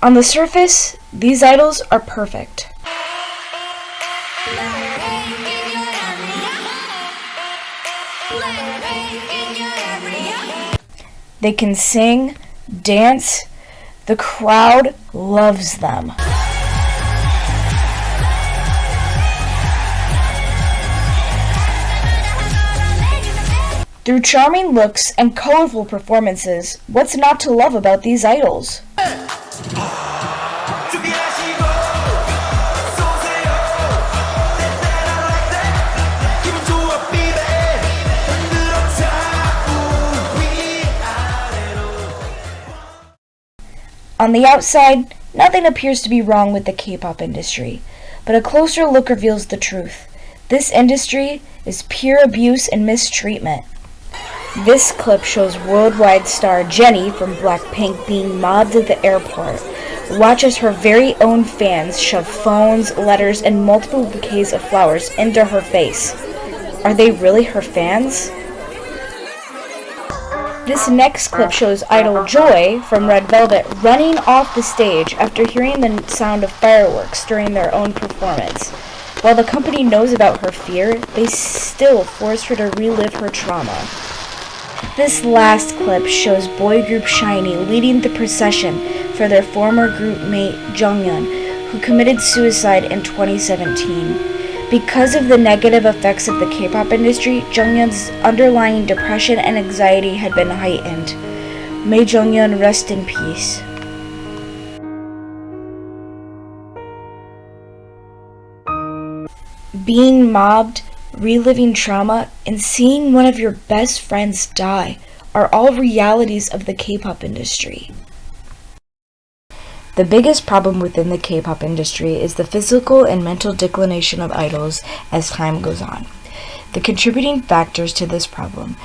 On the surface, these idols are perfect. They can sing, dance, the crowd loves them. Through charming looks and colorful performances, what's not to love about these idols? On the outside, nothing appears to be wrong with the K-pop industry, but a closer look reveals the truth. This industry is pure abuse and mistreatment. This clip shows worldwide star Jennie from Blackpink being mobbed at the airport. Watch as her very own fans shove phones, letters, and multiple bouquets of flowers into her face. Are they really her fans? This next clip shows idol Joy from Red Velvet running off the stage after hearing the sound of fireworks during their own performance. While the company knows about her fear, they still force her to relive her trauma. This last clip shows boy group SHINee leading the procession for their former group mate Jonghyun, who committed suicide in 2017. Because of the negative effects of the K-pop industry, Jonghyun's underlying depression and anxiety had been heightened. May Jonghyun rest in peace. Being mobbed, reliving trauma, and seeing one of your best friends die are all realities of the K-pop industry. The biggest problem within the K-pop industry is the physical and mental declination of idols as time goes on. The contributing factors to this problem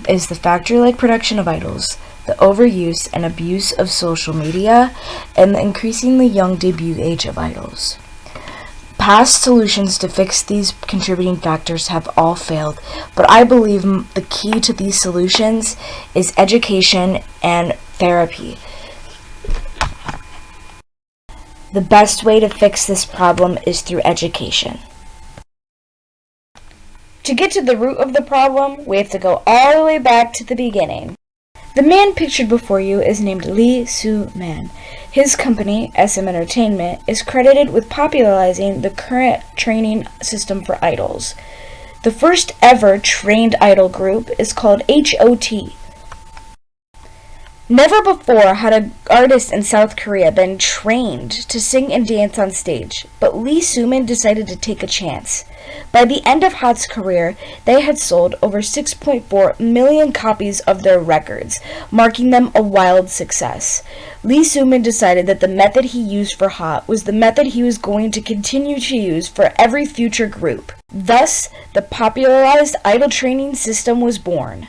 is the factory-like production of idols, the overuse and abuse of social media, and the increasingly young debut age of idols. Past solutions to fix these contributing factors have all failed, but I believe the key to these solutions is education and therapy. The best way to fix this problem is through education. To get to the root of the problem, we have to go all the way back to the beginning. The man pictured before you is named Lee Soo-man. His company, SM Entertainment, is credited with popularizing the current training system for idols. The first ever trained idol group is called HOT. Never before had an artist in South Korea been trained to sing and dance on stage, but Lee Soo-man decided to take a chance. By the end of HOT's career, they had sold over 6.4 million copies of their records, marking them a wild success. Lee Soo-man decided that the method he used for HOT was the method he was going to continue to use for every future group. Thus, the popularized idol training system was born.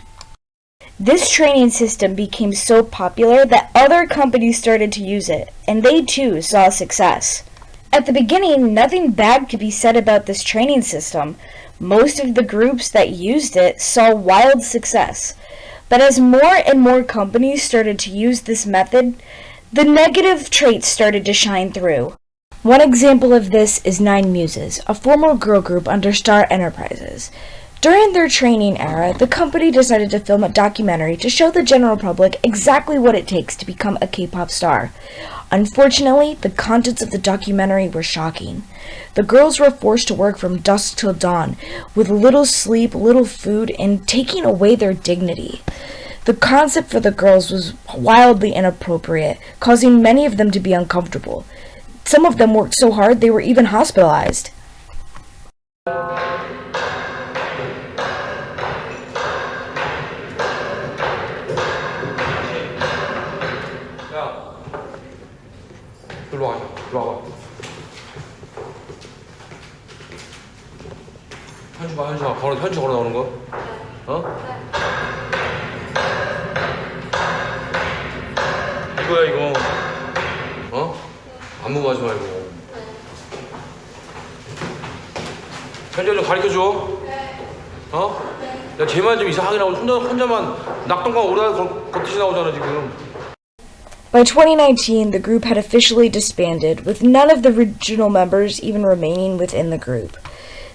This training system became so popular that other companies started to use it, and they too saw success. At the beginning, nothing bad could be said about this training system. Most of the groups that used it saw wild success. But as more and more companies started to use this method, the negative traits started to shine through. One example of this is Nine Muses, a former girl group under Star Enterprises. During their training era, the company decided to film a documentary to show the general public exactly what it takes to become a K-pop star. Unfortunately, the contents of the documentary were shocking. The girls were forced to work from dusk till dawn, with little sleep, little food, and taking away their dignity. The concept for the girls was wildly inappropriate, causing many of them to be uncomfortable. Some of them worked so hard they were even hospitalized. 일로 와, 일로 와봐. 현주 걸어 나오는 거? 어? 이거야 이거. 어? 안무 하지 말고. 현주야 좀 가르쳐줘. 어? 야 쟤만 좀 이상하게 나오고 혼자만 낙동강 오래 걷듯이 나오잖아 지금. By 2019, the group had officially disbanded, with none of the original members even remaining within the group.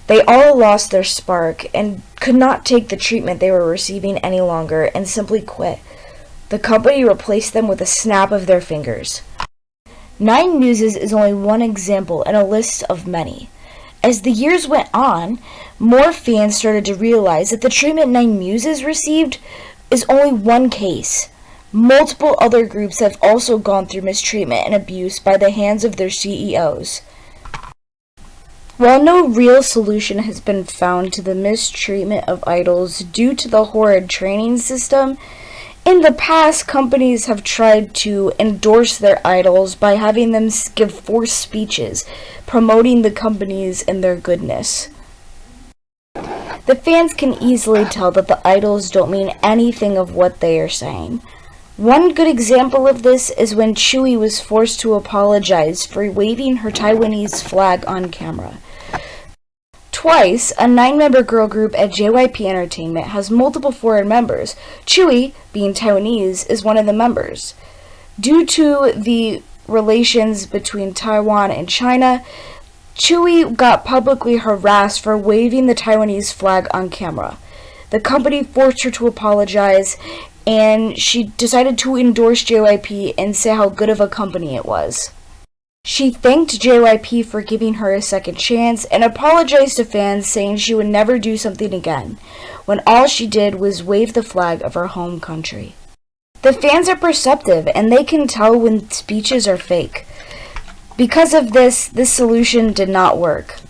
They all lost their spark and could not take the treatment they were receiving any longer and simply quit. The company replaced them with a snap of their fingers. Nine Muses is only one example in a list of many. As the years went on, more fans started to realize that the treatment Nine Muses received is only one case. Multiple other groups have also gone through mistreatment and abuse by the hands of their CEOs. While no real solution has been found to the mistreatment of idols due to the horrid training system, in the past companies have tried to endorse their idols by having them give forced speeches promoting the companies and their goodness. The fans can easily tell that the idols don't mean anything of what they are saying. One good example of this is when Chewie was forced to apologize for waving her Taiwanese flag on camera. Twice, a 9-member girl group at JYP Entertainment has multiple foreign members. Chewie, being Taiwanese, is one of the members. Due to the relations between Taiwan and China, Chewie got publicly harassed for waving the Taiwanese flag on camera. The company forced her to apologize, and she decided to endorse JYP and say how good of a company it was. She thanked JYP for giving her a second chance and apologized to fans, saying she would never do something again, when all she did was wave the flag of her home country. The fans are perceptive, and they can tell when speeches are fake. Because of this solution did not work.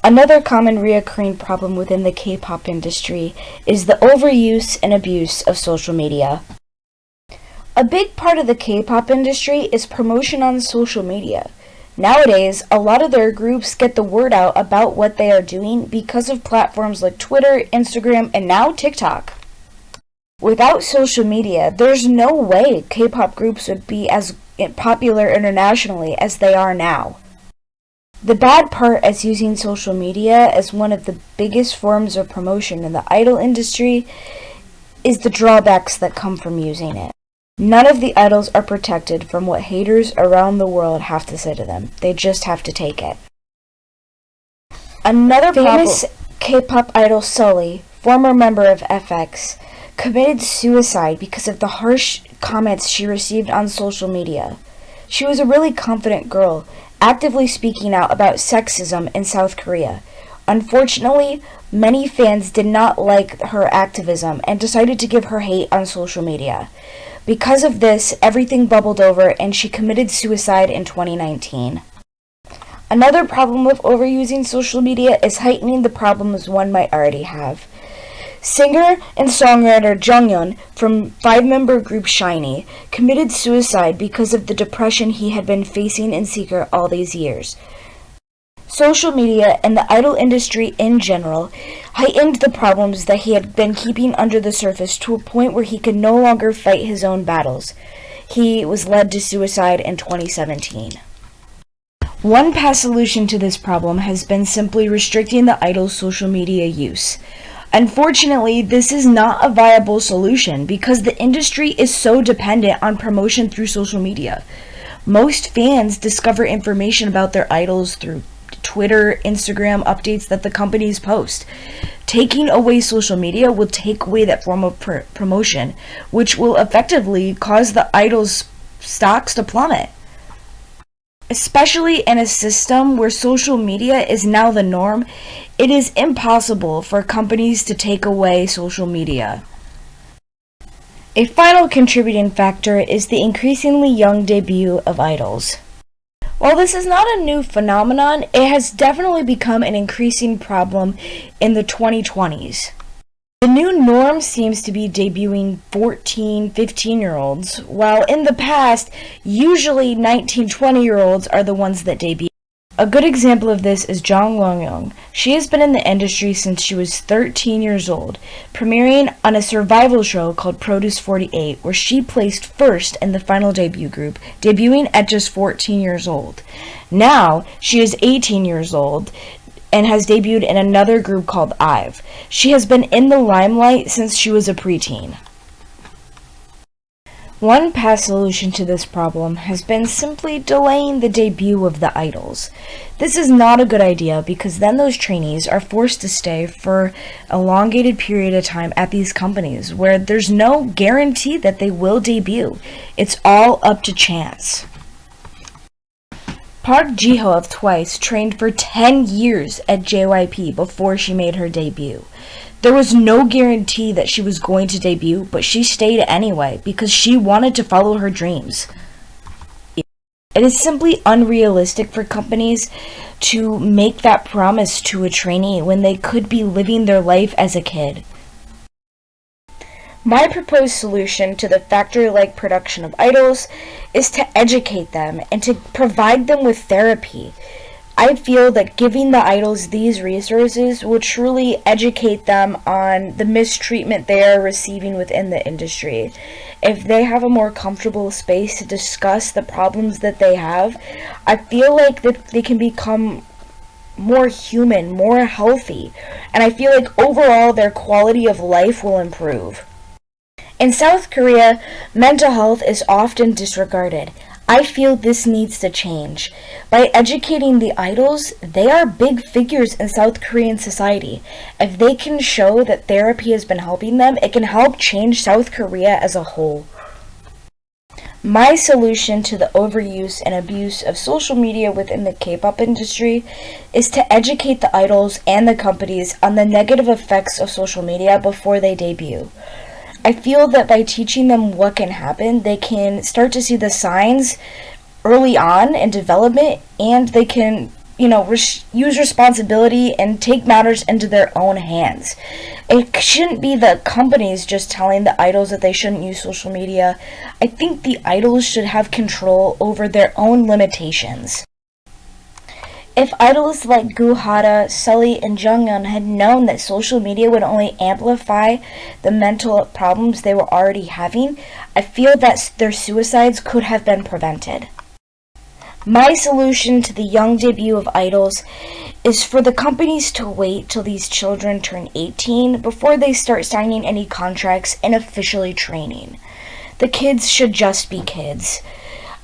Another common reoccurring problem within the K-pop industry is the overuse and abuse of social media. A big part of the K-pop industry is promotion on social media. Nowadays, a lot of their groups get the word out about what they are doing because of platforms like Twitter, Instagram, and now TikTok. Without social media, there's no way K-pop groups would be as popular internationally as they are now. The bad part is using social media as one of the biggest forms of promotion in the idol industry is the drawbacks that come from using it. None of the idols are protected from what haters around the world have to say to them. They just have to take it. Another famous K-pop idol, Sulli, former member of FX, committed suicide because of the harsh comments she received on social media. She was a really confident girl, actively speaking out about sexism in South Korea. Unfortunately, many fans did not like her activism and decided to give her hate on social media. Because of this, everything bubbled over and she committed suicide in 2019. Another problem with overusing social media is heightening the problems one might already have. Singer and songwriter Jonghyun from 5-member group SHINee committed suicide because of the depression he had been facing in secret all these years. Social media and the idol industry in general heightened the problems that he had been keeping under the surface to a point where he could no longer fight his own battles. He was led to suicide in 2017. One past solution to this problem has been simply restricting the idol's social media use. Unfortunately, this is not a viable solution because the industry is so dependent on promotion through social media. Most fans discover information about their idols through Twitter, Instagram updates that the companies post. Taking away social media will take away that form of promotion, which will effectively cause the idol's stocks to plummet. Especially in a system where social media is now the norm, it is impossible for companies to take away social media. A final contributing factor is the increasingly young debut of idols. While this is not a new phenomenon, it has definitely become an increasing problem in the 2020s. The new norm seems to be debuting 14, 15-year-olds, while in the past, usually 19, 20-year-olds are the ones that debut. A good example of this is Jang Won-young. She has been in the industry since she was 13 years old, premiering on a survival show called Produce 48, where she placed first in the final debut group, debuting at just 14 years old. Now, she is 18 years old, and has debuted in another group called IVE. She has been in the limelight since she was a preteen. One past solution to this problem has been simply delaying the debut of the idols. This is not a good idea because then those trainees are forced to stay for an elongated period of time at these companies where there's no guarantee that they will debut. It's all up to chance. Park Ji-ho of Twice trained for 10 years at JYP before she made her debut. There was no guarantee that she was going to debut, but she stayed anyway because she wanted to follow her dreams. It is simply unrealistic for companies to make that promise to a trainee when they could be living their life as a kid. My proposed solution to the factory-like production of idols is to educate them and to provide them with therapy. I feel that giving the idols these resources will truly educate them on the mistreatment they are receiving within the industry. If they have a more comfortable space to discuss the problems that they have, I feel like that they can become more human, more healthy, and I feel like overall their quality of life will improve. In South Korea, mental health is often disregarded. I feel this needs to change. By educating the idols, they are big figures in South Korean society. If they can show that therapy has been helping them, it can help change South Korea as a whole. My solution to the overuse and abuse of social media within the K-pop industry is to educate the idols and the companies on the negative effects of social media before they debut. I feel that by teaching them what can happen, they can start to see the signs early on in development, and they can, use responsibility and take matters into their own hands. It shouldn't be the companies just telling the idols that they shouldn't use social media. I think the idols should have control over their own limitations. If idols like Goo Hara, Sully, and Junghyun had known that social media would only amplify the mental problems they were already having, I feel that their suicides could have been prevented. My solution to the young debut of idols is for the companies to wait till these children turn 18 before they start signing any contracts and officially training. The kids should just be kids.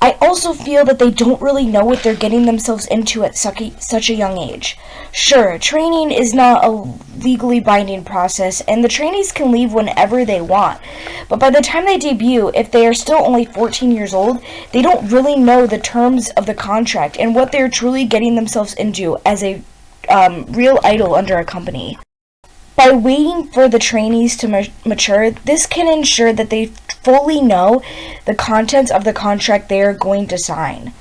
I also feel that they don't really know what they're getting themselves into at such a young age. Sure, training is not a legally binding process, and the trainees can leave whenever they want. But by the time they debut, if they are still only 14 years old, they don't really know the terms of the contract and what they're truly getting themselves into as a real idol under a company. By waiting for the trainees to mature, this can ensure that they fully know the contents of the contract they are going to sign.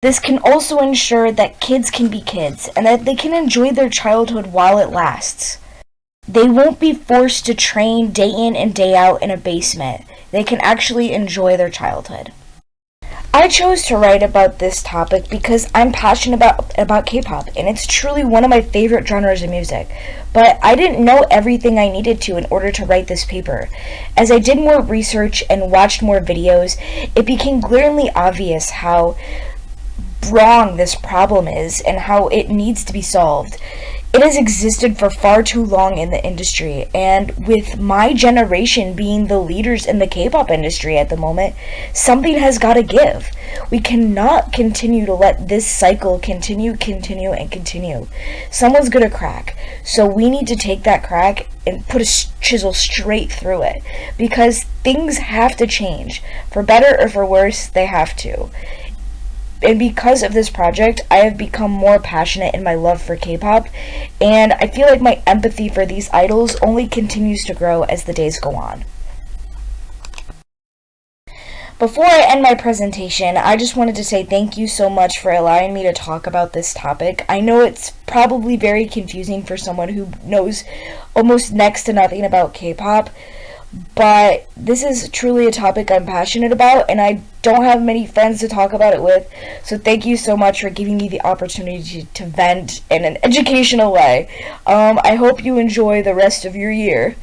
This can also ensure that kids can be kids and that they can enjoy their childhood while it lasts. They won't be forced to train day in and day out in a basement. They can actually enjoy their childhood. I chose to write about this topic because I'm passionate about K-pop, and it's truly one of my favorite genres of music. But I didn't know everything I needed to in order to write this paper. As I did more research and watched more videos, it became glaringly obvious how wrong this problem is and how it needs to be solved. It has existed for far too long in the industry, and with my generation being the leaders in the K-pop industry at the moment, something has got to give. We cannot continue to let this cycle continue. Someone's gonna crack, so we need to take that crack and put a chisel straight through it, because things have to change. For better or for worse, they have to. And because of this project, I have become more passionate in my love for K-pop, and I feel like my empathy for these idols only continues to grow as the days go on. Before I end my presentation, I just wanted to say thank you so much for allowing me to talk about this topic. I know it's probably very confusing for someone who knows almost next to nothing about K-pop, but this is truly a topic I'm passionate about, and I don't have many friends to talk about it with, so thank you so much for giving me the opportunity to vent in an educational way. I hope you enjoy the rest of your year.